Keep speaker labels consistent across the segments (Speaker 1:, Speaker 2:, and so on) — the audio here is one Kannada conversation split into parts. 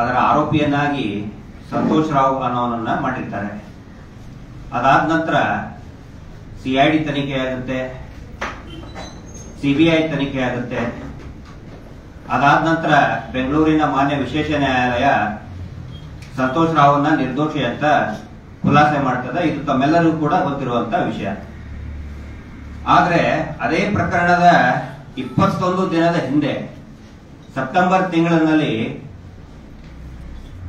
Speaker 1: ಅದರ ಆರೋಪಿಯನ್ನಾಗಿ ಸಂತೋಷ್ ರಾವ್ ಅನ್ನೋನನ್ನ ಮಾಡಿರ್ತಾರೆ. ಅದಾದ ನಂತರ ಸಿಐಡಿ ತನಿಖೆ ಆಗುತ್ತೆ, ಸಿಬಿಐ ತನಿಖೆ ಆಗುತ್ತೆ. ಅದಾದ ನಂತರ ಬೆಂಗಳೂರಿನ ಮಾನ್ಯ ವಿಶೇಷ ನ್ಯಾಯಾಲಯ ಸಂತೋಷ್ ರಾವ್ನ ನಿರ್ದೋಷಿ ಅಂತ ಖುಲಾಸೆ ಮಾಡ್ತದೆ. ಇದು ತಮ್ಮೆಲ್ಲರಿಗೂ ಕೂಡ ಗೊತ್ತಿರುವಂತ ವಿಷಯ. ಆದ್ರೆ ಅದೇ ಪ್ರಕರಣದ 21 ದಿನದ ಹಿಂದೆ ಸೆಪ್ಟೆಂಬರ್ ತಿಂಗಳಿನಲ್ಲಿ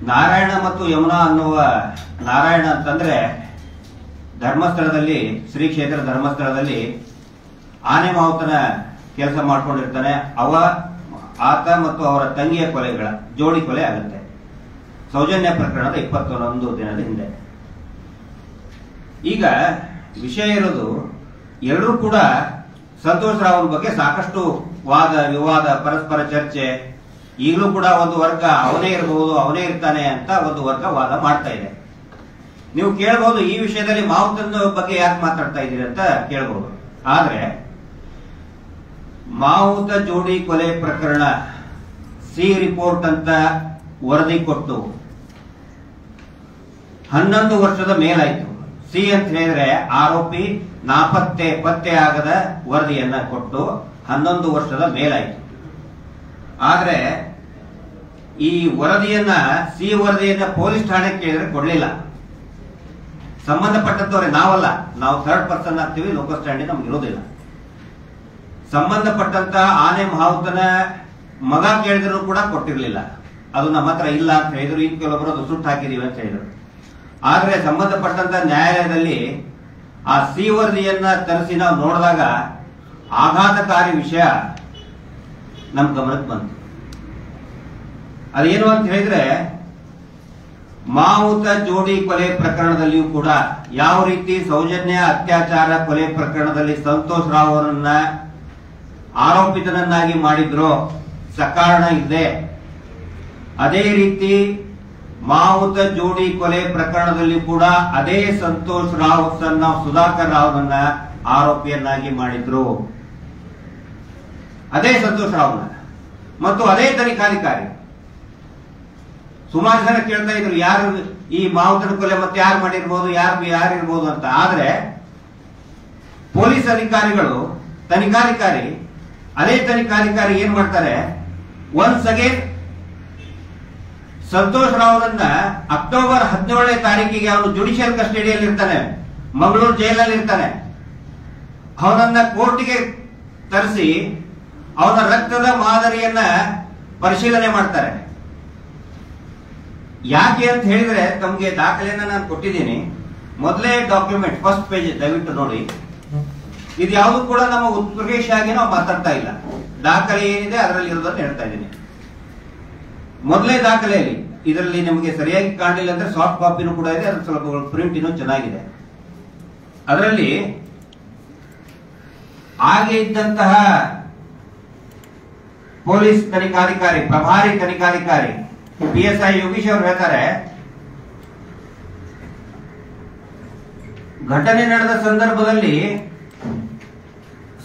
Speaker 1: ನಾರಾಯಣ ಮತ್ತು ಯಮುನಾ ಅನ್ನುವ, ನಾರಾಯಣ ಅಂತಂದ್ರೆ ಧರ್ಮಸ್ಥಳದಲ್ಲಿ, ಶ್ರೀ ಕ್ಷೇತ್ರ ಧರ್ಮಸ್ಥಳದಲ್ಲಿ ಆನೆ ಮಾವುತನ ಕೆಲಸ ಮಾಡ್ಕೊಂಡಿರ್ತಾನೆ. ಆತ ಮತ್ತು ಅವರ ತಂಗಿಯ ಕೊಲೆಗಳ ಜೋಡಿ ಕೊಲೆ ಆಗುತ್ತೆ ಸೌಜನ್ಯ ಪ್ರಕರಣದ 21 ದಿನದ ಹಿಂದೆ. ಈಗ ವಿಷಯ ಇರೋದು, ಎಲ್ಲರೂ ಕೂಡ ಸಂತೋಷ್ ರಾವ್ ಬಗ್ಗೆ ಸಾಕಷ್ಟು ವಾದ ವಿವಾದ, ಪರಸ್ಪರ ಚರ್ಚೆ. ಈಗಲೂ ಕೂಡ ಒಂದು ವರ್ಗ ಅವನೇ ಇರಬಹುದು, ಅವನೇ ಇರ್ತಾನೆ ಅಂತ ಒಂದು ವರ್ಗ ವಾದ ಮಾಡ್ತಾ ಇದೆ. ನೀವು ಕೇಳಬಹುದು, ಈ ವಿಷಯದಲ್ಲಿ ಮಾವುತನ ಬಗ್ಗೆ ಯಾಕೆ ಮಾತಾಡ್ತಾ ಇದ್ದೀರಿ ಅಂತ ಕೇಳಬಹುದು. ಆದ್ರೆ ಮಾವುತ ಜೋಡಿ ಕೊಲೆ ಪ್ರಕರಣ ಸಿ ರಿಪೋರ್ಟ್ ಅಂತ ವರದಿ ಕೊಟ್ಟು 11 ವರ್ಷದ ಮೇಲಾಯ್ತು. ಸಿ ಅಂತ ಹೇಳಿದ್ರೆ ಆರೋಪಿ ಪತ್ತೆ ಆಗದ ವರದಿಯನ್ನ ಕೊಟ್ಟು 11 ವರ್ಷದ ಮೇಲಾಯ್ತು. ಆದ್ರೆ ಈ ವರದಿಯನ್ನ, ಸಿ ವರದಿಯನ್ನ ಪೊಲೀಸ್ ಠಾಣೆಗೆ ಕೇಳಿದ್ರೆ ಕೊಡ್ಲಿಲ್ಲ. ಸಂಬಂಧಪಟ್ಟಂತವ್ರೆ ನಾವಲ್ಲ, ನಾವು ಥರ್ಡ್ ಪರ್ಸನ್ ಆಗ್ತೀವಿ, ಲೋಕಲ್ ಸ್ಟ್ಯಾಂಡಿಂಗ್ ನಮ್ಗೆ ಇರೋದಿಲ್ಲ. ಸಂಬಂಧಪಟ್ಟಂತ ಆನೆ ಮಾವುತನ ಮಗ ಕೇಳಿದ್ರು ಕೂಡ ಕೊಟ್ಟಿರ್ಲಿಲ್ಲ. ಅದು ನಮ್ಮ ಹತ್ರ ಇಲ್ಲ ಅಂತ ಹೇಳಿದ್ರು. ಇನ್ ಕೆಲವೊಬ್ಬರು ಅದು ಸುಟ್ಟು ಹಾಕಿದೀವಿ ಅಂತ ಹೇಳಿದ್ರು. ಆದ್ರೆ ಸಂಬಂಧಪಟ್ಟಂತ ನ್ಯಾಯಾಲಯದಲ್ಲಿ ಆ ಸಿ ವರದಿಯನ್ನ ತರಿಸಿ ನಾವು ನೋಡಿದಾಗ ಆಘಾತಕಾರಿ ವಿಷಯ ನಮ್ ಗಮನಕ್ಕೆ ಬಂತು. ಅದೇನು ಅಂತ ಹೇಳಿದ್ರೆ, ಮಾವುತ ಜೋಡಿ ಕೊಲೆ ಪ್ರಕರಣದಲ್ಲಿಯೂ ಕೂಡ ಯಾವ ರೀತಿ ಸೌಜನ್ಯ ಅತ್ಯಾಚಾರ ಕೊಲೆ ಪ್ರಕರಣದಲ್ಲಿ ಸಂತೋಷ್ ರಾವ್ ಅವರನ್ನ ಆರೋಪಿತನನ್ನಾಗಿ ಮಾಡಿದ್ರು ಸಕಾರಣ ಇದೆ, ಅದೇ ರೀತಿ ಮಾವುತ ಜೋಡಿ ಕೊಲೆ ಪ್ರಕರಣದಲ್ಲಿ ಕೂಡ ಅದೇ ಸಂತೋಷ್ ರಾವ್ ಸನ್ನ ಸುಧಾಕರ್ ರಾವ್ನನ್ನ ಆರೋಪಿಯನ್ನಾಗಿ ಮಾಡಿದ್ರು. ಅದೇ ಸಂತೋಷ್ ರಾವ್ನ ಮತ್ತು ಅದೇ ತನಿಖಾಧಿಕಾರಿ. ಸುಮಾರು ಜನ ಕೇಳ್ತಾ ಇದ್ರು, ಯಾರು ಈ ಮಾವುತನ ಕೊಲೆ ಮತ್ತೆ ಯಾರು ಮಾಡಿರ್ಬೋದು, ಯಾರಿರ್ಬೋದು ಅಂತ. ಆದ್ರೆ ಪೊಲೀಸ್ ಅಧಿಕಾರಿಗಳು, ತನಿಖಾಧಿಕಾರಿ, ಅದೇ ತನಿಖಾಧಿಕಾರಿ ಏನ್ ಮಾಡ್ತಾರೆ, ಒನ್ಸ್ ಅಗೇನ್ ಸಂತೋಷ್ ರಾವ್ನನ್ನ ಅಕ್ಟೋಬರ್ 17ನೇ ತಾರೀಕಿಗೆ ಅವನು ಜುಡಿಷಿಯಲ್ ಕಸ್ಟಡಿಯಲ್ಲಿ ಇರ್ತಾನೆ, ಮಂಗಳೂರು ಜೈಲಲ್ಲಿ ಇರ್ತಾನೆ. ಅವನನ್ನ ಕೋರ್ಟಿಗೆ ತರಿಸಿ ಅವನ ರಕ್ತದ ಮಾದರಿಯನ್ನ ಪರಿಶೀಲನೆ ಮಾಡ್ತಾರೆ. ಯಾಕೆ ಅಂತ ಹೇಳಿದ್ರೆ, ತಮ್ಗೆ ದಾಖಲೆಯನ್ನ ನಾನು ಕೊಟ್ಟಿದ್ದೀನಿ. ಮೊದಲೇ ಡಾಕ್ಯುಮೆಂಟ್ ಫಸ್ಟ್ ಪೇಜ್ ದಯವಿಟ್ಟು ನೋಡಿ. ಇದು ಯಾವುದು ಕೂಡ ನಮ್ಮ ಉತ್ಪ್ರೇಕ್ಷ ಆಗಿ ನಾವು ಮಾತಾಡ್ತಾ ಇಲ್ಲ. ದಾಖಲೆ ಏನಿದೆ ಅದರಲ್ಲಿ ಇರೋದನ್ನು ಹೇಳ್ತಾ ಇದ್ದೀನಿ. ಮೊದಲೇ ದಾಖಲೆಯಲ್ಲಿ ಇದರಲ್ಲಿ ನಿಮಗೆ ಸರಿಯಾಗಿ ಕಾಣಲಿಲ್ಲ ಅಂದ್ರೆ ಸಾಫ್ಟ್ ಕಾಪಿನೂ ಕೂಡ ಇದೆ, ಅದ್ರ ಸ್ವಲ್ಪ ಪ್ರಿಂಟ್ ಇನ್ನೂ ಚೆನ್ನಾಗಿದೆ. ಅದರಲ್ಲಿ ಹಾಗೆ ಇದ್ದಂತಹ ಪೊಲೀಸ್ ತನಿಖಾಧಿಕಾರಿ, ಪ್ರಭಾರಿ ತನಿಖಾಧಿಕಾರಿ PSI ಯೋಗೀಶ್ ಅವರು ಹೇಳ್ತಾರೆ, ಘಟನೆ ನಡೆದ ಸಂದರ್ಭದಲ್ಲಿ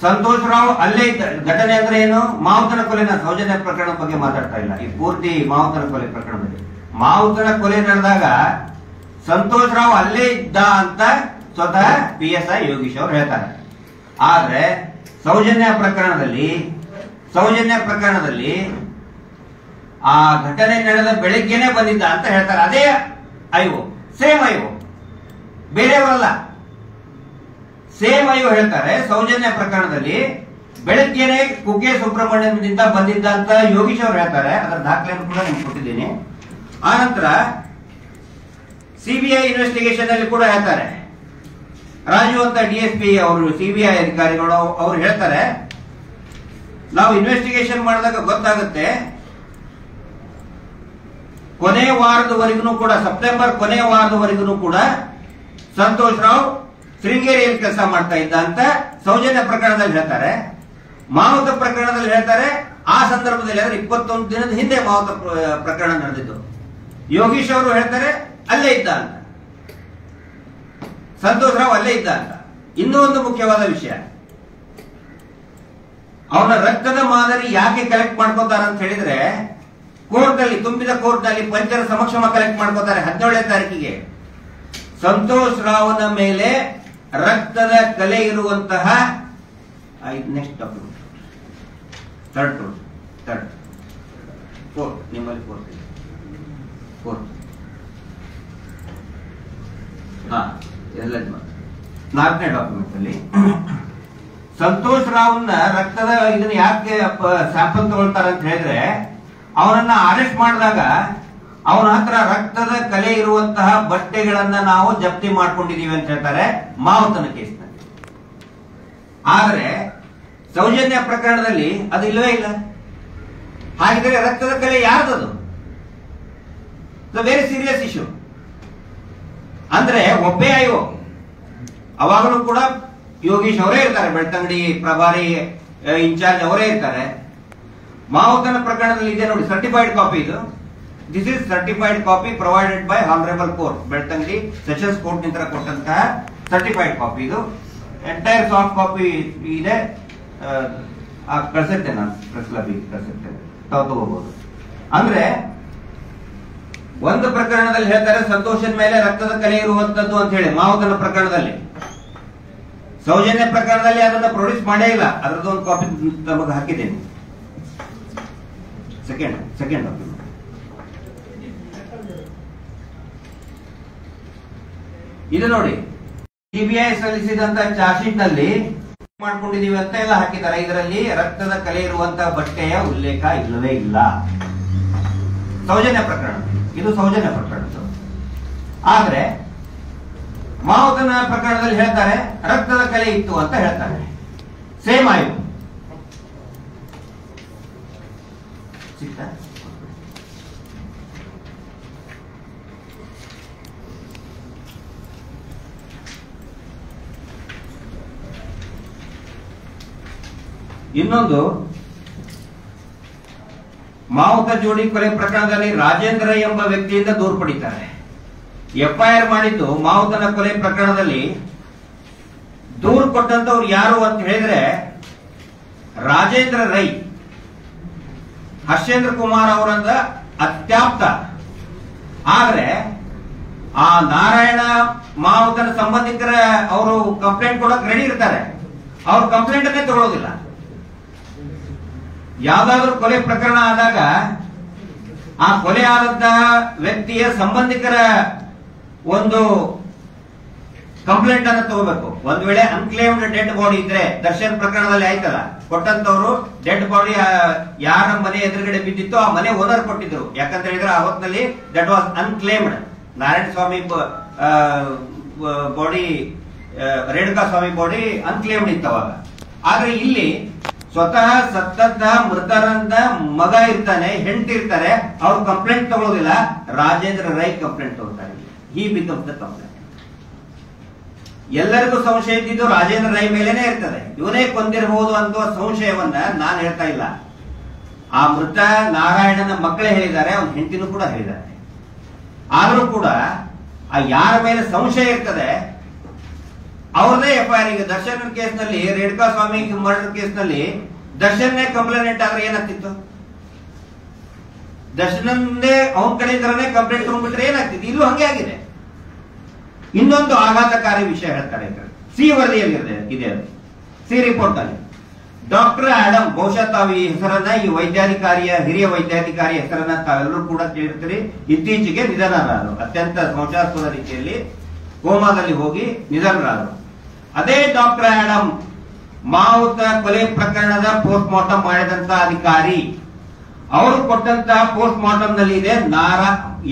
Speaker 1: ಸಂತೋಷ್ ರಾವ್ ಅಲ್ಲೇ ಇದ್ದ. ಘಟನೆ ಅಂದ್ರೆ ಏನು, ಮಾವುತನ ಕೊಲೆನ, ಸೌಜನ್ಯ ಪ್ರಕರಣದ ಬಗ್ಗೆ ಮಾತಾಡ್ತಾ ಇಲ್ಲ. ಈ ಪೂರ್ತಿ ಮಾವುತನ ಕೊಲೆ ಪ್ರಕರಣದಲ್ಲಿ ಮಾವುತನ ಕೊಲೆ ನಡೆದಾಗ ಸಂತೋಷ್ ರಾವ್ ಅಲ್ಲೇ ಇದ್ದ ಅಂತ ಸ್ವತಃ PSI ಯೋಗೀಶ್ ಅವರು ಹೇಳ್ತಾರೆ. ಆದ್ರೆ ಸೌಜನ್ಯ ಪ್ರಕರಣದಲ್ಲಿ ಆ ಘಟನೆ ನಡೆದ ಬೆಳಿಗ್ಗೆನೆ ಬಂದಿದ್ದ ಅಂತ ಹೇಳ್ತಾರೆ. ಅದೇ ಸೇಮ್ ಐಒ, ಬೇರೆಯವರಲ್ಲ, ಸೇಮ್ ಐಒ ಹೇಳ್ತಾರೆ. ಸೌಜನ್ಯ ಪ್ರಕರಣದಲ್ಲಿ ಬೆಳಗ್ಗೆನೆ ಕುಕ್ಕೆ ಸುಬ್ರಹ್ಮಣ್ಯದಿಂದ ಬಂದಿದ್ದ ಅಂತ ಯೋಗೀಶ್ ಅವರು ಹೇಳ್ತಾರೆ. ಅದರ ದಾಖಲೆಯನ್ನು ಕೂಡ ನಿಮ್ಗೆ ಕೊಟ್ಟಿದ್ದೀನಿ. ಆನಂತರ ಸಿಬಿಐ ಇನ್ವೆಸ್ಟಿಗೇಷನ್ ಅಲ್ಲಿ ಕೂಡ ಹೇಳ್ತಾರೆ. ರಾಜು ಅಂತ DSP ಅವರು, ಸಿಬಿಐ ಅಧಿಕಾರಿಗಳು ಅವರು ಹೇಳ್ತಾರೆ, ನಾವು ಇನ್ವೆಸ್ಟಿಗೇಷನ್ ಮಾಡಿದಾಗ ಗೊತ್ತಾಗುತ್ತೆ, ಕೊನೆ ವಾರದವರೆಗೂ ಕೂಡ, ಸೆಪ್ಟೆಂಬರ್ ಕೊನೆ ವಾರದವರೆಗೂ ಕೂಡ ಸಂತೋಷ್ ರಾವ್ ಶೃಂಗೇರಿಯಲ್ಲಿ ಕೆಲಸ ಮಾಡ್ತಾ ಇದ್ದ ಅಂತ ಸೌಜನ್ಯ ಪ್ರಕರಣದಲ್ಲಿ ಹೇಳ್ತಾರೆ. ಮಾವುತ ಪ್ರಕರಣದಲ್ಲಿ ಹೇಳ್ತಾರೆ, ಆ ಸಂದರ್ಭದಲ್ಲಿ 21 ದಿನದ ಹಿಂದೆ ಮಾವುತ ಪ್ರಕರಣ ನಡೆದಿದ್ದು. ಯೋಗೀಶ್ ಅವರು ಹೇಳ್ತಾರೆ ಅಲ್ಲೇ ಇದ್ದ ಅಂತ, ಸಂತೋಷ್ ರಾವ್ ಅಲ್ಲೇ ಇದ್ದ ಅಂತ. ಇನ್ನೂ ಒಂದು ಮುಖ್ಯವಾದ ವಿಷಯ, ಅವನ ರಕ್ತದ ಮಾದರಿ ಯಾಕೆ ಕಲೆಕ್ಟ್ ಮಾಡ್ಕೋತಾರ ಅಂತ ಹೇಳಿದ್ರೆ, ಕೋರ್ಟ್ನಲ್ಲಿ, ತುಂಬಿದ ಕೋರ್ಟ್ನಲ್ಲಿ ಪಂಚರ ಸಮಕ್ಷಮ ಕಲೆಕ್ಟ್ ಮಾಡ್ಕೋತಾರೆ 17ನೇ ತಾರೀಕಿಗೆ. ಸಂತೋಷ್ ರಾವ್ನ ಮೇಲೆ ರಕ್ತದ ಕಲೆ ಇರುವಂತಹ ನೆಕ್ಸ್ಟ್ ಡಾಕ್ಯುಮೆಂಟ್ ಥರ್ಡ್ ಫೋರ್ತ್, ನಿಮ್ಮಲ್ಲಿ ಫೋರ್ತ್ ಎಲ್ಲ 4ನೇ ಡಾಕ್ಯುಮೆಂಟ್ ಅಲ್ಲಿ ಸಂತೋಷ್ ರಾವ್ನ ರಕ್ತದ ಇದನ್ನ ಯಾಕೆ ಸ್ಯಾಂಪಲ್ ತಗೊಳ್ತಾರೆ ಅಂತ ಹೇಳಿದ್ರೆ, ಅವನನ್ನ ಅರೆಸ್ಟ್ ಮಾಡಿದಾಗ ಅವನ ಹತ್ರ ರಕ್ತದ ಕಲೆ ಇರುವಂತಹ ಬಟ್ಟೆಗಳನ್ನ ನಾವು ಜಪ್ತಿ ಮಾಡ್ಕೊಂಡಿದೀವಿ ಅಂತ ಹೇಳ್ತಾರೆ ಮಾವುತನ ಕೇಸ್ನಲ್ಲಿ. ಆದ್ರೆ ಸೌಜನ್ಯ ಪ್ರಕರಣದಲ್ಲಿ ಅದು ಇಲ್ಲವೇ ಇಲ್ಲ. ಹಾಗಿದ್ರೆ ರಕ್ತದ ಕಲೆ ಯಾರ್ದದು? Very serious issue. ಅಂದ್ರೆ ಒಬ್ಬೇ ಆಯೋ, ಅವಾಗಲೂ ಕೂಡ ಯೋಗೀಶ್ ಅವರೇ ಇರ್ತಾರೆ, ಬೆಳ್ತಂಗಡಿ ಪ್ರಭಾರಿ ಇನ್ಚಾರ್ಜ್ ಅವರೇ ಇರ್ತಾರೆ. ಮಾವುತನ ಪ್ರಕರಣದಲ್ಲಿ ಇದೆ ನೋಡಿ, ಸರ್ಟಿಫೈಡ್ ಕಾಪಿ ಇದು. This is certified copy provided by honourable court, Belthangady sessions court ನಿಂದ ಕೊಟ್ಟಂತಹ ಸರ್ಟಿಫೈಡ್ ಕಾಪಿ ಇದು. ಎಂಟೈರ್ ಸಾಫ್ಟ್ ಕಾಪಿ ಇದೆ, ಕಳ್ಸಿರ್ತೇನೆ ನಾನು, ಪ್ರೆಸ್ ಕ್ಲಬ್ಗೆ ಕಳ್ಸಿರ್ತೇನೆ, ತಾವು ತಗೋಬಹುದು. ಅಂದ್ರೆ ಒಂದು ಪ್ರಕರಣದಲ್ಲಿ ಹೇಳ್ತಾರೆ ಸಂತೋಷದ ಮೇಲೆ ರಕ್ತದ ಕಲೆ ಇರುವಂತದ್ದು ಅಂತ ಹೇಳಿ ಮಾವುತನ ಪ್ರಕರಣದಲ್ಲಿ. ಸೌಜನ್ಯ ಪ್ರಕರಣದಲ್ಲಿ ಅದನ್ನ ಪ್ರೊಡ್ಯೂಸ್ ಮಾಡೇ ಇಲ್ಲ, ಅದರದ್ದು ಒಂದು ಕಾಪಿ ತಮಗೆ ಹಾಕಿದ್ದೇನೆ. ಸೆಕೆಂಡ್ ಡಾಕ್ಯುಮೆಂಟ್ ಇದು ನೋಡಿ, ಸಿಬಿಐ ಸಲ್ಲಿಸಿದಂತ ಚಾರ್ಜ್ ಶೀಟ್ ನಲ್ಲಿ ಮಾಡ್ಕೊಂಡಿದೀವಿ ಅಂತ ಎಲ್ಲ ಹಾಕಿದ್ದಾರೆ. ಇದರಲ್ಲಿ ರಕ್ತದ ಕಲೆ ಇರುವಂತಹ ಬಟ್ಟೆಯ ಉಲ್ಲೇಖ ಇಲ್ಲವೇ ಇಲ್ಲ. ಸೌಜನ್ಯ ಪ್ರಕರಣ ಇದು, ಸೌಜನ್ಯ ಪ್ರಕರಣ. ಆದ್ರೆ ಮಾವುತನ ಪ್ರಕರಣದಲ್ಲಿ ಹೇಳ್ತಾರೆ ರಕ್ತದ ಕಲೆ ಇತ್ತು ಅಂತ ಹೇಳ್ತಾರೆ. ಸೇಮ್ ಆಯ್ತು. ಸಿಗ್ತಾ ಇನ್ನೊಂದು ಮಾವುತ ಜೋಡಿ ಕೊಲೆ ಪ್ರಕರಣದಲ್ಲಿ ರಾಜೇಂದ್ರ ಎಂಬ ವ್ಯಕ್ತಿಯಿಂದ ದೂರು ಪಡಿತಾರೆ. ಎಫ್ಐಆರ್ ಮಾಡಿದ್ದು ಮಾವುತನ ಕೊಲೆ ಪ್ರಕರಣದಲ್ಲಿ ದೂರು ಕೊಟ್ಟಂತವ್ರು ಯಾರು ಅಂತ ಹೇಳಿದ್ರೆ ರಾಜೇಂದ್ರ ರೈ, ಹರ್ಷೇಂದ್ರ ಕುಮಾರ್ ಅವರಂದ ಅತ್ಯಾಪ್ತ. ಆದ್ರೆ ಆ ನಾರಾಯಣ ಮಾವುತನ ಸಂಬಂಧಿಕರ ಅವರು ಕಂಪ್ಲೇಂಟ್ ಕೊಡಕ್ ರೆಡಿ ಇರ್ತಾರೆ, ಅವ್ರ ಕಂಪ್ಲೇಂಟ್ ಅನ್ನೇ ತಗೊಳ್ಳೋದಿಲ್ಲ. ಯಾವ್ದಾದ್ರೂ ಕೊಲೆ ಪ್ರಕರಣ ಆದಾಗ ಆ ಕೊಲೆ ಆದಂತಹ ವ್ಯಕ್ತಿಯ ಸಂಬಂಧಿಕರ ಒಂದು ಕಂಪ್ಲೇಂಟ್ ಅನ್ನು ತಗೋಬೇಕು. ಒಂದ್ ವೇಳೆ ಅನ್ಕ್ಲೇಮ್ಡ್ ಡೆಡ್ ಬಾಡಿ ಇದ್ರೆ, ದರ್ಶನ್ ಪ್ರಕರಣದಲ್ಲಿ ಆಯ್ತಲ್ಲ, ಕೊಟ್ಟಂತವ್ರು ಡೆಡ್ ಬಾಡಿ ಯಾರ ಮನೆ ಎದುರುಗಡೆ ಬಿದ್ದಿತ್ತು ಆ ಮನೆ ಓನರ್ ಕೊಟ್ಟಿದ್ರು. ಯಾಕಂತ ಹೇಳಿದ್ರೆ ಅವತ್ತಿನಲ್ಲಿ that was unclaimed. Narayana Swamy body, Renuka Swamy body unclaimed ಇತ್ತು ಅವಾಗ. ಆದ್ರೆ ಇಲ್ಲಿ ಸ್ವತಃ ಸತ್ತದ್ದ ಮೃತರಂದ ಮಗ ಇರ್ತಾನೆ, ಹೆಂಡತಿ ಇರ್ತಾರೆ, ಅವ್ರು ಕಂಪ್ಲೇಂಟ್ ತಗೊಳ್ಳೋದಿಲ್ಲ. ರಾಜೇಂದ್ರ ರೈ ಕಂಪ್ಲೇಂಟ್ ತಗೋತಾರೆ. He becomes the complaint. ಎಲ್ಲರಿಗೂ ಸಂಶಯ ಇದ್ದಿದ್ದು ರಾಜೇಂದ್ರ ರೈ ಮೇಲೇನೆ ಇರ್ತದೆ. ಇವನೇ ಕೊಂದಿರಬಹುದು ಅನ್ನುವ ಸಂಶಯವನ್ನ ನಾನು ಹೇಳ್ತಾ ಇಲ್ಲ. ಆ ಮೃತ ನಾರಾಯಣನ ಮಕ್ಕಳೇ ಹೇಳಿದ್ದಾರೆ, ಅವನ ಹೆಂಡತಿನೂ ಕೂಡ ಹೇಳಿದ್ದಾರೆ. ಆದ್ರೂ ಕೂಡ ಆ ಯಾರ ಮೇಲೆ ಸಂಶಯ ಇರ್ತದೆ ಅವ್ರದೇ ಎಫ್ಐಆರ್. ಈಗ ದರ್ಶನ್ ಕೇಸ್ ನಲ್ಲಿ, ರೇಣುಕಾ ಸ್ವಾಮಿ ಮರ್ಡರ್ ಕೇಸ್ ನಲ್ಲಿ ದರ್ಶನ್ನೇ ಕಂಪ್ಲೇಂಟ್ ಆದ್ರೆ ಏನಾಗ್ತಿತ್ತು? ದರ್ಶನನ್ನೇ ಅವನ ಕಡೆಯಿಂದನೇ ಕಂಪ್ಲೇಂಟ್ ತಗೊಂಡ್ಬಿಟ್ರೆ ಏನಾಗ್ತಿತ್ತು? ಇಲ್ಲೂ ಹಂಗೆ ಆಗಿದೆ. ಇನ್ನೊಂದು ಆಘಾತಕಾರಿ ವಿಷಯ ಹೇಳ್ತಾರೆ, ಸಿ ವರದಿಯಲ್ಲಿ ಇದೆ. ಅದು ಸಿ ರಿಪೋರ್ಟ್ ಅಲ್ಲಿ ಡಾಕ್ಟರ್ ಆಡಮ್, ಬಹುಶಃ ತಾವು ಈ ಹೆಸರನ್ನ, ಈ ವೈದ್ಯಾಧಿಕಾರಿಯ, ಹಿರಿಯ ವೈದ್ಯಾಧಿಕಾರಿಯ ಹೆಸರನ್ನ ತಾವೆಲ್ಲರೂ ಕೂಡ ಕೇಳಿರ್ತೀರಿ. ಇತ್ತೀಚೆಗೆ ನಿಧನರಾದರು, ಅತ್ಯಂತ ಸಂಶಯಾಸ್ಪದ ರೀತಿಯಲ್ಲಿ ಕೋಮಾದಲ್ಲಿ ಹೋಗಿ ನಿಧನರಾದರು. ಅದೇ ಡಾಕ್ಟರ್ ಆಡಮ್ ಮಾವುತ ಕೊಲೆ ಪ್ರಕರಣದ ಪೋಸ್ಟ್ ಮಾರ್ಟಮ್ ಮಾಡಿದಂತ ಅಧಿಕಾರಿ. ಅವರು ಕೊಟ್ಟಂತಹ ಪೋಸ್ಟ್ ಮಾರ್ಟಮ್ ನಲ್ಲಿ ಇದೆ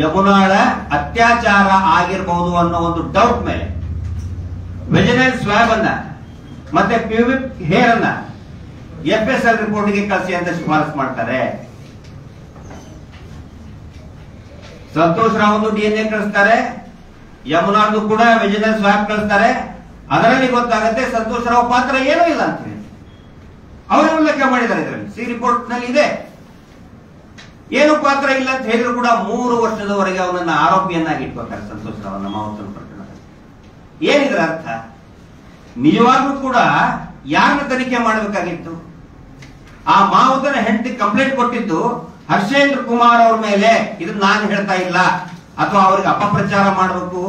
Speaker 1: ಯಮುನಾಳ ಅತ್ಯಾಚಾರ ಆಗಿರಬಹುದು ಅನ್ನೋ ಒಂದು ಡೌಟ್ ಮೇಲೆ ವೆಜನಲ್ ಸ್ವಾಬ್ ಅನ್ನ ಮತ್ತೆ ಪ್ಯೂಬಿಕ್ ಹೇರ್ ಅನ್ನ FSL ರಿಪೋರ್ಟ್ಗೆ ಕಳಿಸಿ ಅಂತ ಶಿಫಾರಸ್ ಮಾಡ್ತಾರೆ. ಸಂತೋಷ್ ರಾವ್ DNA ಕಳಿಸ್ತಾರೆ, ಯಮುನಾದು ಕೂಡ ವೆಜನಲ್ ಸ್ವಾಬ್ ಕಳಿಸ್ತಾರೆ. ಅದರಲ್ಲಿ ಗೊತ್ತಾಗುತ್ತೆ ಸಂತೋಷ್ ರಾವ್ ಪಾತ್ರ ಏನೂ ಇಲ್ಲ ಅಂತ ಹೇಳಿ ಅವರೇ ಉಲ್ಲೇಖ ಮಾಡಿದ್ದಾರೆ. ಇದರಲ್ಲಿ ಸಿ ರಿಪೋರ್ಟ್ ನಲ್ಲಿ ಇದೆ. ಏನು ಪಾತ್ರ ಇಲ್ಲ ಅಂತ ಹೇಳಿದ್ರು ಕೂಡ 3 ವರ್ಷದವರೆಗೆ ಅವನನ್ನ ಆರೋಪಿಯನ್ನಾಗಿ ಇಟ್ಕೋತಾರೆ ಸಂತೋಷ್ ರಾವ್ ಮಾವುತನ ಪ್ರಕರಣದಲ್ಲಿ. ಏನಿದ್ರ ಅರ್ಥ? ನಿಜವಾಗ್ಲೂ ಕೂಡ ಯಾರನ್ನ ತನಿಖೆ ಮಾಡಬೇಕಾಗಿತ್ತು? ಆ ಮಾವುತನ ಹೆಂಡತಿ ಕಂಪ್ಲೇಂಟ್ ಕೊಟ್ಟಿದ್ದು ಹರ್ಷೇಂದ್ರ ಕುಮಾರ್ ಅವ್ರ ಮೇಲೆ ಇದನ್ನ ನಾನು ಹೇಳ್ತಾ ಇಲ್ಲ, ಅಥವಾ ಅವ್ರಿಗೆ ಅಪಪ್ರಚಾರ ಮಾಡಬೇಕು,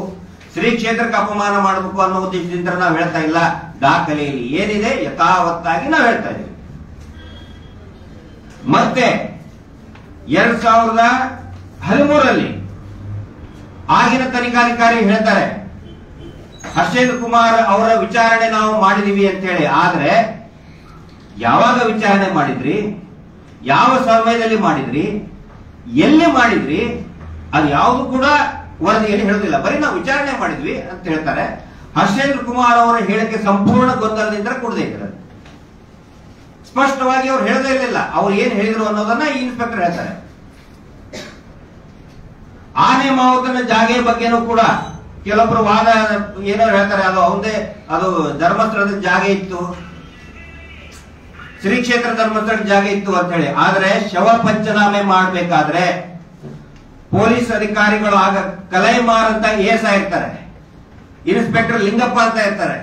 Speaker 1: ಶ್ರೀ ಕ್ಷೇತ್ರಕ್ಕೆ ಅಪಮಾನ ಮಾಡಬೇಕು ಅನ್ನೋ ಉದ್ದೇಶದಿಂದ ನಾವು ಹೇಳ್ತಾ ಇಲ್ಲ. ದಾಖಲೆಯಲ್ಲಿ ಏನಿದೆ ಯಥಾವತ್ತಾಗಿ ನಾವು ಹೇಳ್ತಾ ಇದ್ದೀವಿ. ಮತ್ತೆ 2013 ಆಗಿನ ತನಿಖಾಧಿಕಾರಿ ಹೇಳ್ತಾರೆ ಹರ್ಷೇಂದ್ರ ಕುಮಾರ್ ಅವರ ವಿಚಾರಣೆ ನಾವು ಮಾಡಿದೀವಿ ಅಂತ ಹೇಳಿ. ಆದ್ರೆ ಯಾವಾಗ ವಿಚಾರಣೆ ಮಾಡಿದ್ರಿ, ಯಾವ ಸಮಯದಲ್ಲಿ ಮಾಡಿದ್ರಿ, ಎಲ್ಲಿ ಮಾಡಿದ್ರಿ, ಅದು ಯಾವುದು ಕೂಡ ವರದಿಯಲ್ಲಿ ಹೇಳುದಿಲ್ಲ. ಬರೀ ನಾವು ವಿಚಾರಣೆ ಮಾಡಿದ್ವಿ ಅಂತ ಹೇಳ್ತಾರೆ. ಹರ್ಷೇಂದ್ರ ಕುಮಾರ್ ಅವರ ಹೇಳಿಕೆ ಸಂಪೂರ್ಣ ಗೊಂದಲದಿಂದ ಕೂಡದೇ ಇದ್ದಾರೆ. ಸ್ಪಷ್ಟವಾಗಿ ಅವ್ರು ಹೇಳದೇ ಇರಲಿಲ್ಲ. ಅವ್ರು ಏನ್ ಹೇಳಿದ್ರು ಅನ್ನೋದನ್ನ ಈ ಇನ್ಸ್ಪೆಕ್ಟರ್ ಹೇಳ್ತಾರೆ. ಆನೆ ಮಾವುತನ ಜಾಗೆ ಬಗ್ಗೆನೂ ಕೂಡ ಕೆಲವೊಬ್ರು ವಾದ ಏನೋ ಹೇಳ್ತಾರೆ. ಅದು ಅವದೇ, ಅದು ಧರ್ಮಸ್ಥಳದ ಜಾಗೆ ಇತ್ತು, ಶ್ರೀ ಕ್ಷೇತ್ರ ಧರ್ಮಸ್ಥಳದ ಜಾಗೆ ಇತ್ತು ಅಂತ ಹೇಳಿ. ಆದ್ರೆ ಶವ ಪಂಚನಾಮೆ ಮಾಡಬೇಕಾದ್ರೆ ಪೊಲೀಸ್ ಅಧಿಕಾರಿಗಳು ಆಗ ಕಲೈಮಾರ್ ಅಂತ ಎಸ್ ಆಗಿರ್ತಾರೆ, ಇನ್ಸ್ಪೆಕ್ಟರ್ ಲಿಂಗಪ್ಪ ಅಂತ ಇರ್ತಾರೆ.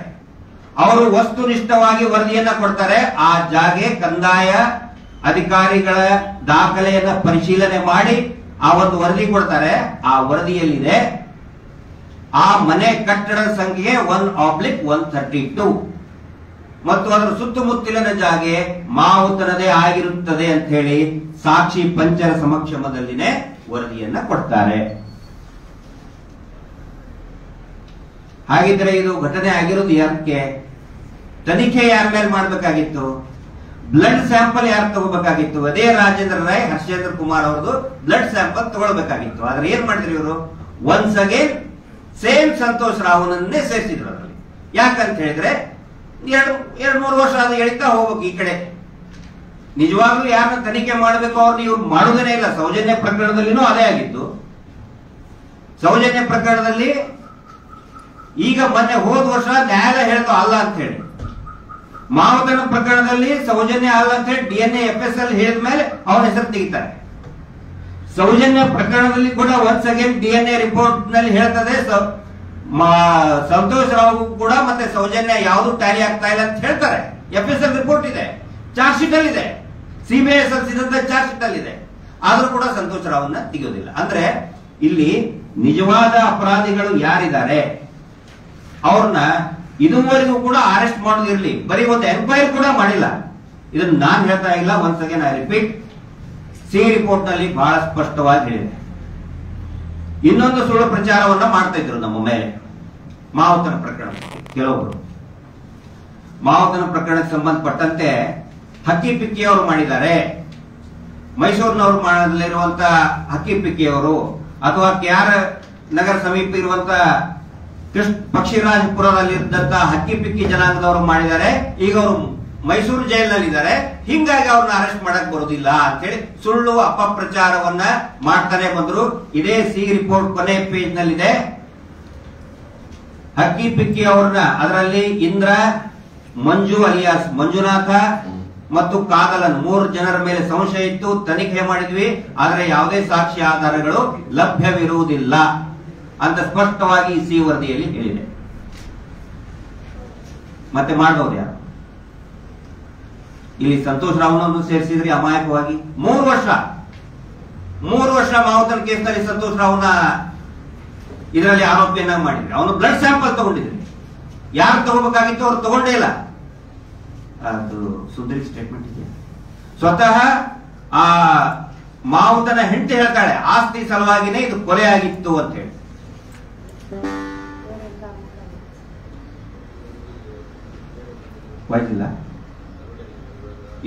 Speaker 1: ಅವರು ವಸ್ತುನಿಷ್ಠವಾಗಿ ವರದಿಯನ್ನ ಕೊಡ್ತಾರೆ. ಆ ಜಾಗೆ ಕಂದಾಯ ಅಧಿಕಾರಿಗಳ ದಾಖಲೆಯನ್ನ ಪರಿಶೀಲನೆ ಮಾಡಿ ಆ ಒಂದು ವರದಿ ಕೊಡ್ತಾರೆ. ಆ ವರದಿಯಲ್ಲಿದೆ ಆ ಮನೆ ಕಟ್ಟಡದ ಸಂಖ್ಯೆ 1/132 ಮತ್ತು ಅದರ ಸುತ್ತಮುತ್ತಲಿನ ಜಾಗೆ ಮಾವುತನದೇ ಆಗಿರುತ್ತದೆ ಅಂತ ಹೇಳಿ ಸಾಕ್ಷಿ ಪಂಚರ ಸಮಕ್ಷಮದಲ್ಲಿನೇ ವರದಿಯನ್ನ ಕೊಡ್ತಾರೆ. ಹಾಗಿದ್ರೆ ಇದು ಘಟನೆ ಆಗಿರೋದು ಯಾಕೆ? ತನಿಖೆ ಯಾರ ಮೇಲೆ ಮಾಡಬೇಕಾಗಿತ್ತು? ಬ್ಲಡ್ ಸ್ಯಾಂಪಲ್ ಯಾರು ತಗೋಬೇಕಾಗಿತ್ತು? ಅದೇ ರಾಜೇಂದ್ರ ರಾಯ್ ಹರ್ಷೇಂದ್ರ ಕುಮಾರ್ ಅವ್ರದ್ದು ಬ್ಲಡ್ ಸ್ಯಾಂಪಲ್ ತಗೊಳ್ಬೇಕಾಗಿತ್ತು. ಆದ್ರೆ ಏನ್ ಮಾಡಿದ್ರು ಇವರು? ಒನ್ಸ್ ಅಗೇನ್ ಸೇಮ್ ಸಂತೋಷ್ ರಾವ್ನನ್ನೇ ಸೇರಿಸಿದ್ರು ಅದರಲ್ಲಿ. ಯಾಕಂತ ಹೇಳಿದ್ರೆ 2-3 ವರ್ಷ ಅದು ಎಳಿತಾ ಹೋಗ್ಬೇಕು ಈ ಕಡೆ. ನಿಜವಾಗ್ಲೂ ಯಾರನ್ನ ತನಿಖೆ ಮಾಡಬೇಕು ಅವ್ರನ್ನ ಇವ್ರು ಮಾಡುವುದೇ ಇಲ್ಲ. ಸೌಜನ್ಯ ಪ್ರಕರಣದಲ್ಲಿನೂ ಅದೇ ಆಗಿತ್ತು. ಸೌಜನ್ಯ ಪ್ರಕರಣದಲ್ಲಿ ಈಗ ಮೊನ್ನೆ ಹೋದ ವರ್ಷ ನ್ಯಾಯಾಲಯ ಹೇಳ್ತು ಅಲ್ಲ ಅಂತ ಹೇಳಿ. ಮಾವುತನ ಪ್ರಕರಣದಲ್ಲಿ ಸೌಜನ್ಯ ಅಲ್ಲ ಅಂತ ಹೇಳಿ DNA FSL ಹೇಳಿದ ಮೇಲೆ ಅವನ ಹೆಸರು ತೆಗಿತಾರೆ. ಸೌಜನ್ಯ ಪ್ರಕರಣದಲ್ಲಿ ಕೂಡ ಒನ್ಸ್ ಅಗೇನ್ DNA ರಿಪೋರ್ಟ್ ನಲ್ಲಿ ಹೇಳ್ತದೆ ಸಂತೋಷ್ ರಾವ್ ಕೂಡ ಮತ್ತೆ ಸೌಜನ್ಯ ಯಾವುದು ಟ್ಯಾಲಿ ಆಗ್ತಾ ಇಲ್ಲ ಅಂತ ಹೇಳ್ತಾರೆ. FSL ರಿಪೋರ್ಟ್ ಇದೆ, ಚಾರ್ಜ್ ಶೀಟ್ ಅಲ್ಲಿ ಇದೆ, CBI ಸಲ್ಲಿಸಿದಂತ ಚಾರ್ಜ್ ಶೀಟ್ ಅಲ್ಲಿ ಇದೆ. ಆದ್ರೂ ಕೂಡ ಸಂತೋಷ್ ರಾವ್ನ ತೆಗೆಯೋದಿಲ್ಲ. ಅಂದ್ರೆ ಇಲ್ಲಿ ನಿಜವಾದ ಅಪರಾಧಿಗಳು ಯಾರಿದ್ದಾರೆ ಅವ್ರನ್ನ ಇದುವರೆಗೂ ಕೂಡ ಅರೆಸ್ಟ್ ಮಾಡೋದಿರ್ಲಿ, ಬರೀ ಒಂದು ಎನ್ಕ್ವೈರಿ ಕೂಡ ಮಾಡಿಲ್ಲ. ಇದನ್ನ ನಾನು ಹೇಳ್ತಾ ಇಲ್ಲ, once again I repeat, C report ನಲ್ಲಿ ಬಹಳ ಸ್ಪಷ್ಟವಾಗಿ ಹೇಳಿದೆ. ಇನ್ನೊಂದು ಸುಳ್ಳು ಪ್ರಚಾರವನ್ನ ಮಾಡ್ತಾ ಇದ್ರು ನಮ್ಮ ಮೇಲೆ ಮಾವುತನ ಪ್ರಕರಣ. ಕೆಲವೊಬ್ರು ಮಾವುತನ ಪ್ರಕರಣಕ್ಕೆ ಸಂಬಂಧಪಟ್ಟಂತೆ ಹಕ್ಕಿ ಪಿಕ್ಕಿಯವರು ಮಾಡಿದ್ದಾರೆ, ಮೈಸೂರಿನವರು ಮಾಡಲಿರುವಂತ ಹಕ್ಕಿ ಪಿಕ್ಕಿಯವರು ಅಥವಾ KR ನಗರ ಸಮೀಪ ಇರುವಂತ ಪಕ್ಷಿರಾಜಪುರದಲ್ಲಿದ್ದಂತ ಹಕ್ಕಿ ಪಿಕ್ಕಿ ಜನಾಂಗದವರು ಮಾಡಿದ್ದಾರೆ. ಈಗ ಅವರು ಮೈಸೂರು ಜೈಲಿನಲ್ಲಿದ್ದಾರೆ, ಹಿಂಗಾಗಿ ಅವ್ರನ್ನ ಅರೆಸ್ಟ್ ಮಾಡಕ್ ಬರೋದಿಲ್ಲ ಅಂತ ಹೇಳಿ ಸುಳ್ಳು ಅಪಪ್ರಚಾರವನ್ನ ಮಾಡ್ತಾನೆ ಬಂದ್ರು. ಇದೇ ಸಿ ರಿಪೋರ್ಟ್ ಕೊನೆ ಪೇಜ್ ನಲ್ಲಿದೆ. ಹಕ್ಕಿ ಪಿಕ್ಕಿ ಅವ್ರನ್ನ, ಅದರಲ್ಲಿ ಇಂದ್ರ, ಮಂಜು ಅಲಿಯಾಸ್ ಮಂಜುನಾಥ ಮತ್ತು ಕಾದಲನ್ 3 ಜನರ ಮೇಲೆ ಸಂಶಯ ಇತ್ತು. ತನಿಖೆ ಮಾಡಿದ್ವಿ, ಆದರೆ ಯಾವುದೇ ಸಾಕ್ಷಿ ಆಧಾರಗಳು ಲಭ್ಯವಿರುವುದಿಲ್ಲ ಅಂತ ಸ್ಪಷ್ಟವಾಗಿ ಸಿ ವರದಿಯಲ್ಲಿ ಹೇಳಿದೆ. ಮತ್ತೆ ಮಾಡಬಹುದು ಯಾರು? ಇಲ್ಲಿ ಸಂತೋಷ್ ರಾವ್ನನ್ನು ಸೇರಿಸಿದ್ರಿ ಅಮಾಯಕವಾಗಿ. 3 ವರ್ಷ ಮಾವುತನ ಕೇಸ್ನಲ್ಲಿ ಸಂತೋಷ್ ರಾವ್ನ ಇದರಲ್ಲಿ ಆರೋಪಿಯನ್ನ ಮಾಡಿದ್ರಿ. ಅವನು ಬ್ಲಡ್ ಸ್ಯಾಂಪಲ್ ತಗೊಂಡಿದ್ರಿ. ಯಾರು ತಗೋಬೇಕಾಗಿತ್ತು ಅವ್ರು ತಗೊಂಡೇ ಇಲ್ಲ. ಅದು ಸುಂದರಿ ಸ್ಟೇಟ್ಮೆಂಟ್ ಇದೆ. ಸ್ವತಃ ಆ ಮಾವುತನ ಹೆಂಡತಿ ಹೇಳ್ತಾಳೆ, ಆಸ್ತಿ ಸಲುವಾಗಿನೇ ಇದು ಕೊಲೆ ಆಗಿತ್ತು ಅಂತ ಹೇಳಿ. ವಾಯ್ತಿಲ್ಲ.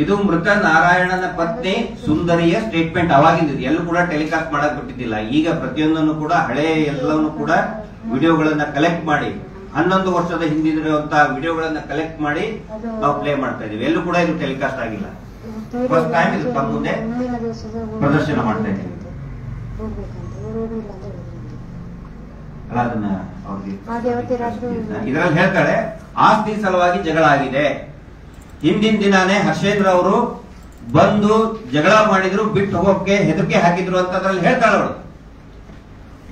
Speaker 1: ಇದು ಮೃತ ನಾರಾಯಣನ ಪತ್ನಿ ಸುಂದರಿಯ ಸ್ಟೇಟ್ಮೆಂಟ್ ಅವಾಗಿದ್ದು. ಎಲ್ಲೂ ಕೂಡ ಟೆಲಿಕಾಸ್ಟ್ ಮಾಡಕ್ ಬಿಟ್ಟಿದ್ದಿಲ್ಲ. ಈಗ ಪ್ರತಿಯೊಂದನ್ನು ಕೂಡ ಹಳೆ ಎಲ್ಲವನ್ನು ಕೂಡ ವಿಡಿಯೋಗಳನ್ನ ಕಲೆಕ್ಟ್ ಮಾಡಿ 11 ವರ್ಷದ ಹಿಂದಿರುವಂತಹ ವಿಡಿಯೋಗಳನ್ನ ಕಲೆಕ್ಟ್ ಮಾಡಿ ನಾವು ಪ್ಲೇ ಮಾಡ್ತಾ ಇದೀವಿ. ಎಲ್ಲೂ ಕೂಡ ಇದು ಟೆಲಿಕಾಸ್ಟ್ ಆಗಿಲ್ಲ. ಫಸ್ಟ್ ಟೈಮ್ ಇದು ತಮ್ಮ ಮುಂದೆ ಪ್ರದರ್ಶನ ಮಾಡ್ತಾ ಇದ್ದೀವಿ. ಅಲ್ಲ, ಅದನ್ನ ಅವ್ರಿಗೆ ಇದರಲ್ಲಿ ಹೇಳ್ತಾಳೆ, ಆಸ್ತಿ ಸಲುವಾಗಿ ಜಗಳ ಆಗಿದೆ. ಹಿಂದಿನ ದಿನಾನೇ ಹರ್ಷೇಂದ್ರ ಅವರು ಬಂದು ಜಗಳ ಮಾಡಿದ್ರು, ಬಿಟ್ಟು ಹೋಗೋಕೆ ಹೆದರಿಕೆ ಹಾಕಿದ್ರು ಅಂತ ಅದ್ರಲ್ಲಿ ಹೇಳ್ತಾಳೆ ಅವಳು.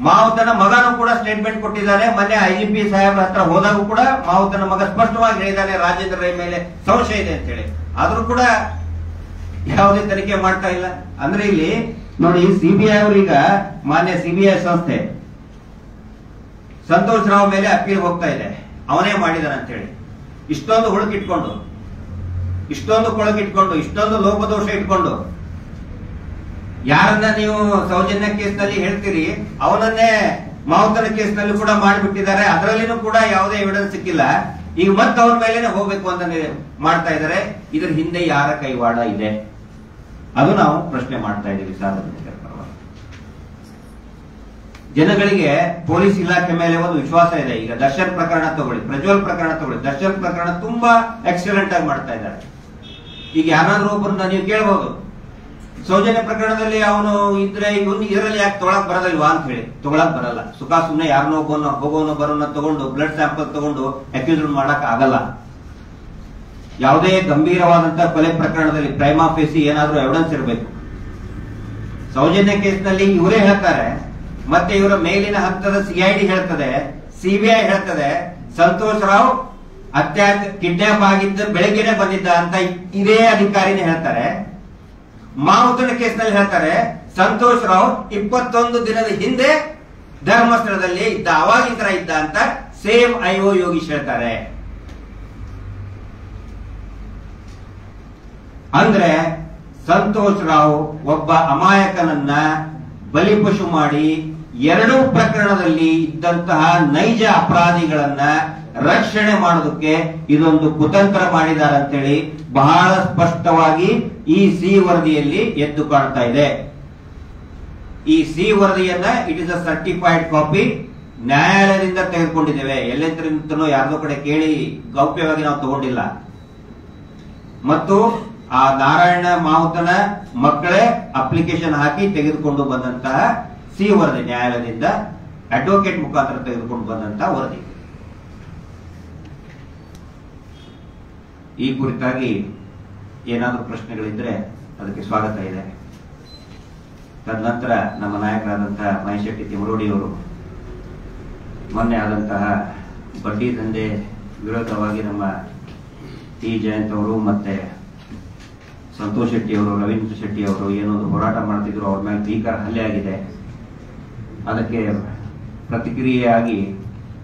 Speaker 1: ಮಾವುತನ ಮಗನೂ ಕೂಡ ಸ್ಟೇಟ್ಮೆಂಟ್ ಕೊಟ್ಟಿದ್ದಾನೆ. ಮೊನ್ನೆ IGP ಸಾಹೇಬ್ರ ಹತ್ರ ಹೋದಾಗೂ ಕೂಡ ಮಾವುತನ ಮಗ ಸ್ಪಷ್ಟವಾಗಿ ಹೇಳಿದ್ದಾನೆ ರಾಜೇಂದ್ರ ರೈ ಮೇಲೆ ಸಂಶಯ ಇದೆ ಅಂತ ಹೇಳಿ. ಆದ್ರೂ ಕೂಡ ಯಾವುದೇ ತನಿಖೆ ಮಾಡ್ತಾ ಇಲ್ಲ. ಅಂದ್ರೆ ಇಲ್ಲಿ ನೋಡಿ, ಸಿಬಿಐ ಅವರೀಗ ಮಾನ್ಯ ಸಿಬಿಐ ಸಂಸ್ಥೆ ಸಂತೋಷ್ ರಾವ್ ಮೇಲೆ ಅಪೀಲ್ ಹೋಗ್ತಾ ಇದೆ, ಅವನೇ ಮಾಡಿದಾನೆ ಅಂತ ಹೇಳಿ. ಇಷ್ಟೊಂದು ಹುಳುಕಿಟ್ಕೊಂಡು, ಇಷ್ಟೊಂದು ಕೊಳಕಿಟ್ಕೊಂಡು, ಇಷ್ಟೊಂದು ಲೋಪದೋಷ ಇಟ್ಕೊಂಡು ಯಾರನ್ನ ನೀವು ಸೌಜನ್ಯ ಕೇಸ್ನಲ್ಲಿ ಹೇಳ್ತೀರಿ ಅವನನ್ನೇ ಮಾವುತನ ಕೇಸ್ನಲ್ಲಿ ಕೂಡ ಮಾಡಿಬಿಟ್ಟಿದ್ದಾರೆ. ಅದರಲ್ಲಿನೂ ಕೂಡ ಯಾವುದೇ ಎವಿಡೆನ್ಸ್ ಸಿಕ್ಕಿಲ್ಲ. ಈಗ ಮತ್ತೆ ಅವ್ರ ಮೇಲೆನೆ ಹೋಗ್ಬೇಕು ಅಂತ ಮಾಡ್ತಾ ಇದ್ದಾರೆ. ಇದ್ರ ಹಿಂದೆ ಯಾರ ಕೈವಾಡ ಇದೆ ಅದು ನಾವು ಪ್ರಶ್ನೆ ಮಾಡ್ತಾ ಇದ್ದೀವಿ ಸಾರ್ವಜನಿಕರ ಪರವಾಗಿ. ಜನಗಳಿಗೆ ಪೊಲೀಸ್ ಇಲಾಖೆ ಮೇಲೆ ಒಂದು ವಿಶ್ವಾಸ ಇದೆ. ಈಗ ದರ್ಶನ್ ಪ್ರಕರಣ ತಗೊಳ್ಳಿ, ಪ್ರಜ್ವಲ್ ಪ್ರಕರಣ ತಗೊಳ್ಳಿ. ದರ್ಶನ್ ಪ್ರಕರಣ ತುಂಬಾ ಎಕ್ಸಲೆಂಟ್ ಆಗಿ ಮಾಡ್ತಾ ಇದ್ದಾರೆ. ಈಗ ಯಾರಾದ್ರೂ ಒಬ್ಬರನ್ನ ನೀವು ಕೇಳಬಹುದು, ಸೌಜನ್ಯ ಪ್ರಕರಣದಲ್ಲಿ ಅವನು ಇದ್ರೆ ಇದರಲ್ಲಿ ಯಾಕೆ ತೊಗೊಳಕ್ ಬರೋದಿಲ್ವಾ ಅಂತ ಹೇಳಿ. ತೊಗೊಳಕ್ ಬರಲ್ಲ. ಸುಖ ಸುಮ್ಮನೆ ಯಾರನ್ನೋ ಹೋಗೋನೋ ಬರೋನ ತಗೊಂಡು ಬ್ಲಡ್ ಸ್ಯಾಂಪಲ್ ತಗೊಂಡು ಅಕ್ಯೂಸ್ ಮಾಡಕ್ ಆಗಲ್ಲ. ಯಾವುದೇ ಗಂಭೀರವಾದಂತಹ ಕೊಲೆ ಪ್ರಕರಣದಲ್ಲಿ ಪ್ರೈಮಾ ಫೇಸಿ ಏನಾದ್ರೂ ಎವಿಡೆನ್ಸ್ ಇರಬೇಕು. ಸೌಜನ್ಯ ಕೇಸ್ನಲ್ಲಿ ಇವರೇ ಹೇಳ್ತಾರೆ, ಮತ್ತೆ ಇವರ ಮೇಲಿನ ಹಂತದ ಸಿಐಡಿ ಹೇಳ್ತದೆ, ಸಿಬಿಐ ಹೇಳ್ತದೆ, ಸಂತೋಷ್ ರಾವ್ ಕಿಡ್ನಾಪ್ ಆಗಿದ್ದ ಬೆಳಗ್ಗೆನೆ ಬಂದಿದ್ದ ಅಂತ ಇದೇ ಅಧಿಕಾರಿನೇ ಹೇಳ್ತಾರೆ. ಮಾವುತನ ಕೇಸ್ನಲ್ಲಿ ಹೇಳ್ತಾರೆ ಸಂತೋಷ್ ರಾವ್ 21 ದಿನದ ಹಿಂದೆ ಧರ್ಮಸ್ಥಳದಲ್ಲಿ ಇದ್ದ, ಅವಾಗ ಈ ತರ ಇದ್ದ ಅಂತ ಸೇಮ್ ಐಒ ಯೋಗೀಶ್ ಹೇಳ್ತಾರೆ. ಅಂದ್ರೆ ಸಂತೋಷ್ ರಾವ್ ಒಬ್ಬ ಅಮಾಯಕನನ್ನ ಬಲಿಪಶು ಮಾಡಿ ಎರಡೂ ಪ್ರಕರಣದಲ್ಲಿ ಇದ್ದಂತಹ ನೈಜ ಅಪರಾಧಿಗಳನ್ನ ರಕ್ಷಣೆ ಮಾಡೋದಕ್ಕೆ ಇದೊಂದು ಕುತಂತ್ರ ಮಾಡಿದ್ದಾರೆ ಅಂತೇಳಿ ಬಹಳ ಸ್ಪಷ್ಟವಾಗಿ ಈ ಸಿ ವರದಿಯಲ್ಲಿ ಎದ್ದು ಕಾಣ್ತಾ ಇದೆ. ಈ ಸಿ ವರದಿಯನ್ನ it is a certified copy ನ್ಯಾಯಾಲಯದಿಂದ ತೆಗೆದುಕೊಂಡಿದ್ದೇವೆ. ಎಲ್ಲೆಂತನೂ ಯಾರ್ದೋ ಕಡೆ ಕೇಳಿ ಗೌಪ್ಯವಾಗಿ ನಾವು ತಗೊಂಡಿಲ್ಲ. ಮತ್ತು ಆ ನಾರಾಯಣ ಮಾವುತನ ಮಕ್ಕಳೇ ಅಪ್ಲಿಕೇಶನ್ ಹಾಕಿ ತೆಗೆದುಕೊಂಡು ಬಂದಂತಹ ಸಿ ವರದಿ, ನ್ಯಾಯಾಲಯದಿಂದ ಅಡ್ವೊಕೇಟ್ ಮುಖಾಂತರ ತೆಗೆದುಕೊಂಡು ಬಂದಂತಹ ವರದಿ. ಈ ಕುರಿತಾಗಿ ಏನಾದರೂ ಪ್ರಶ್ನೆಗಳಿದ್ರೆ ಅದಕ್ಕೆ ಸ್ವಾಗತ ಇದೆ. ತದನಂತರ ನಮ್ಮ ನಾಯಕರಾದಂತಹ ಮಹೇಶ್ ಶೆಟ್ಟಿ ತಿಮರೋಡಿಯವರು ಮೊನ್ನೆ ಆದಂತಹ ಬಡ್ಡಿ ದಂಧೆ ವಿರೋಧವಾಗಿ ನಮ್ಮ ಟಿ ಜಯಂತ್ ಅವರು ಮತ್ತೆ ಸಂತೋಷ್ ಶೆಟ್ಟಿ ಅವರು, ರವೀಂದ್ರ ಶೆಟ್ಟಿ ಅವರು ಏನೊಂದು ಹೋರಾಟ ಮಾಡ್ತಿದ್ರು, ಅವ್ರ ಮೇಲೆ ಭೀಕರ ಹಲ್ಲೆ ಆಗಿದೆ. ಅದಕ್ಕೆ ಪ್ರತಿಕ್ರಿಯೆಯಾಗಿ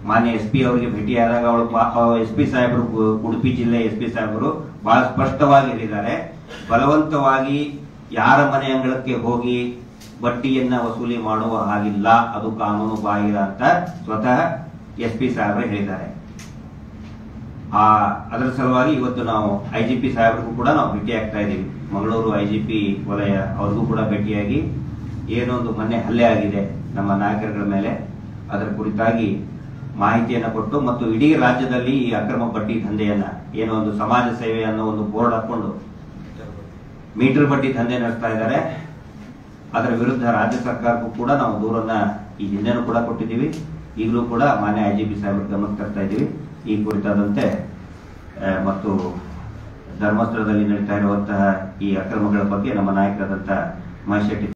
Speaker 1: ಮಾನ್ಯ ಎಸ್ ಪಿ ಅವರಿಗೆ ಭೇಟಿಯಾದಾಗ ಅವಳು ಎಸ್ ಪಿ ಸಾಹೇಬರು, ಉಡುಪಿ ಜಿಲ್ಲೆ ಎಸ್ ಪಿ ಸಾಹೇಬರು ಬಹಳ ಸ್ಪಷ್ಟವಾಗಿ ಹೇಳಿದ್ದಾರೆ, ಬಲವಂತವಾಗಿ ಯಾರ ಮನೆ ಅಂಗಳಕ್ಕೆ ಹೋಗಿ ಬಡ್ಡಿಯನ್ನ ವಸೂಲಿ ಮಾಡುವ ಹಾಗಿಲ್ಲ, ಅದು ಕಾನೂನು ಬಾಹಿರ ಅಂತ ಸ್ವತಃ ಎಸ್ ಪಿ ಸಾಹೇಬರು ಹೇಳಿದ್ದಾರೆ. ಅದರ ಸಲುವಾಗಿ ಇವತ್ತು ನಾವು ಐಜಿಪಿ ಸಾಹೇಬರಿಗೂ ಕೂಡ ನಾವು ಭೇಟಿ ಆಗ್ತಾ ಇದ್ದೀವಿ. ಮಂಗಳೂರು ಐಜಿಪಿ ವಲಯ ಅವ್ರಿಗೂ ಕೂಡ ಭೇಟಿಯಾಗಿ ಏನೊಂದು ಮೊನ್ನೆ ಹಲ್ಲೆ ಆಗಿದೆ ನಮ್ಮ ನಾಯಕರುಗಳ ಮೇಲೆ, ಅದರ ಕುರಿತಾಗಿ ಮಾಹಿತಿಯನ್ನು ಕೊಟ್ಟು ಮತ್ತು ಇಡೀ ರಾಜ್ಯದಲ್ಲಿ ಈ ಅಕ್ರಮ ಬಡ್ಡಿ ದಂಧೆಯನ್ನ, ಏನೋ ಒಂದು ಸಮಾಜ ಸೇವೆ ಅನ್ನೋ ಒಂದು ಬೋರ್ಡ್ ಹಾಕೊಂಡು ಮೀಟರ್ ಬಡ್ಡಿ ದಂಧೆ ನಡೆಸ್ತಾ ಇದ್ದಾರೆ, ಅದರ ವಿರುದ್ಧ ರಾಜ್ಯ ಸರ್ಕಾರಕ್ಕೂ ಕೂಡ ನಾವು ದೂರನ್ನ ಈ ಹಿಂದೆನೂ ಕೂಡ ಕೊಟ್ಟಿದ್ದೀವಿ. ಈಗಲೂ ಕೂಡ ಮಾನ್ಯ ಐಜಿಪಿ ಸಾಹೇಬರ ಗಮನಕ್ಕೆ ತರ್ತಾ ಇದ್ದೀವಿ. ಈ ಕುರಿತಾದಂತೆ ಮತ್ತು ಧರ್ಮಸ್ಥಳದಲ್ಲಿ ನಡೀತಾ ಇರುವಂತಹ ಈ ಅಕ್ರಮಗಳ ಬಗ್ಗೆ ನಮ್ಮ ನಾಯಕರಾದಂತಹ ಮಹೇಶ್ ಶೆಟ್ಟಿ